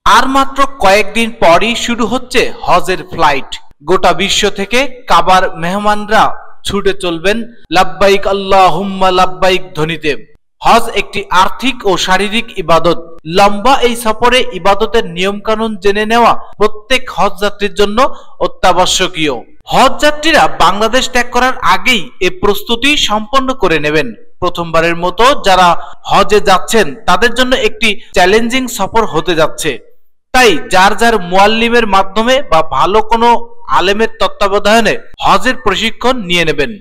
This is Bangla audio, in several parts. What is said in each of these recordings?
আর মাত্র কয়েকদিন পরই শুরু হচ্ছে হজের ফ্লাইট। গোটা বিশ্ব থেকে কাবার মেহমানরা ছুটে চলবেন লাব্বাইক আল্লাহুম্মা লাব্বাইক ধ্বনিতে। হজ একটি আর্থিক ও শারীরিক ইবাদত। লম্বা এই সফরে ইবাদতের নিয়ম কানুন জেনে নেওয়া প্রত্যেক হজ যাত্রীর জন্য অত্যাবশ্যকীয়। হজ যাত্রীরা বাংলাদেশ ত্যাগ করার আগেই এ প্রস্তুতি সম্পন্ন করে নেবেন। প্রথমবারের মতো যারা হজে যাচ্ছেন তাদের জন্য একটি চ্যালেঞ্জিং সফর হতে যাচ্ছে। তাই যার যার মুআল্লিমের মাধ্যমে বা ভালো কোনো আলেমের তত্ত্বাবধানে হজের প্রশিক্ষণ নিয়ে নেবেন।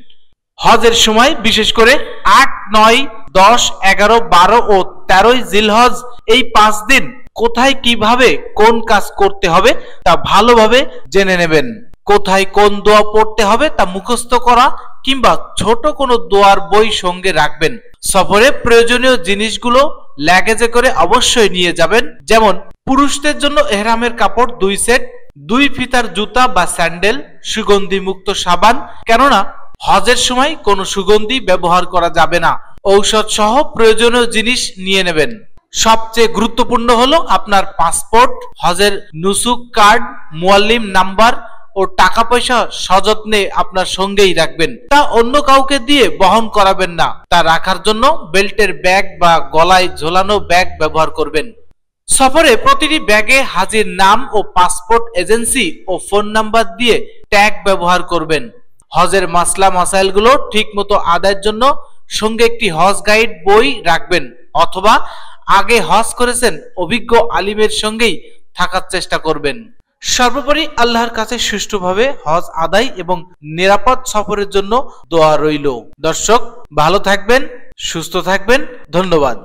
হজের সময় বিশেষ করে ৮, ৯, ১০, ১১, ১২ ও ১৩ জিলহজ এই ৫ দিন কোথায় কিভাবে কোন কাজ করতে হবে তা ভালোভাবে জেনে নেবেন। কোথায় কোন দোয়া পড়তে হবে তা মুখস্থ করা কিংবা ছোট কোনো দোয়ার বই সঙ্গে রাখবেন। সফরে প্রয়োজনীয় জিনিসগুলো লাগেজে করে অবশ্যই নিয়ে যাবেন। যেমন পুরুষদের জন্য ইহরামের কাপড় ২ সেট, ২ ফিতার জুতা বা স্যান্ডেল, সুগন্ধি মুক্ত সাবান, কেননা হজের সময় কোনো সুগন্ধি ব্যবহার করা যাবে না। ঔষধ সহ প্রয়োজনীয় জিনিস নিয়ে নেবেন। সবচেয়ে গুরুত্বপূর্ণ হলো আপনার পাসপোর্ট, হজের নুসুক কার্ড, মুআল্লিম নাম্বার ও টাকা পয়সা সযত্নে আপনার সঙ্গেই রাখবেন। তা অন্য কাউকে দিয়ে বহন করাবেন না। তা রাখার জন্য বেল্টের ব্যাগ বা গলায় ঝোলানো ব্যাগ ব্যবহার করবেন। সফরে প্রতিটি ব্যাগে হাজির নাম ও পাসপোর্ট এজেন্সি ও ফোন নাম্বার দিয়ে ট্যাগ ব্যবহার করবেন। হজের মাসলা মাসাইলগুলো ঠিক মতো আদায়ের জন্য সঙ্গে একটি হজ গাইড বই রাখবেন, অথবা আগে হজ করেছেন অভিজ্ঞ আলিমের সঙ্গেই থাকার চেষ্টা করবেন। সর্বোপরি আল্লাহর কাছে সুষ্ঠুভাবে হজ আদায় এবং নিরাপদ সফরের জন্য দোয়া রইল। দর্শক, ভালো থাকবেন, সুস্থ থাকবেন। ধন্যবাদ।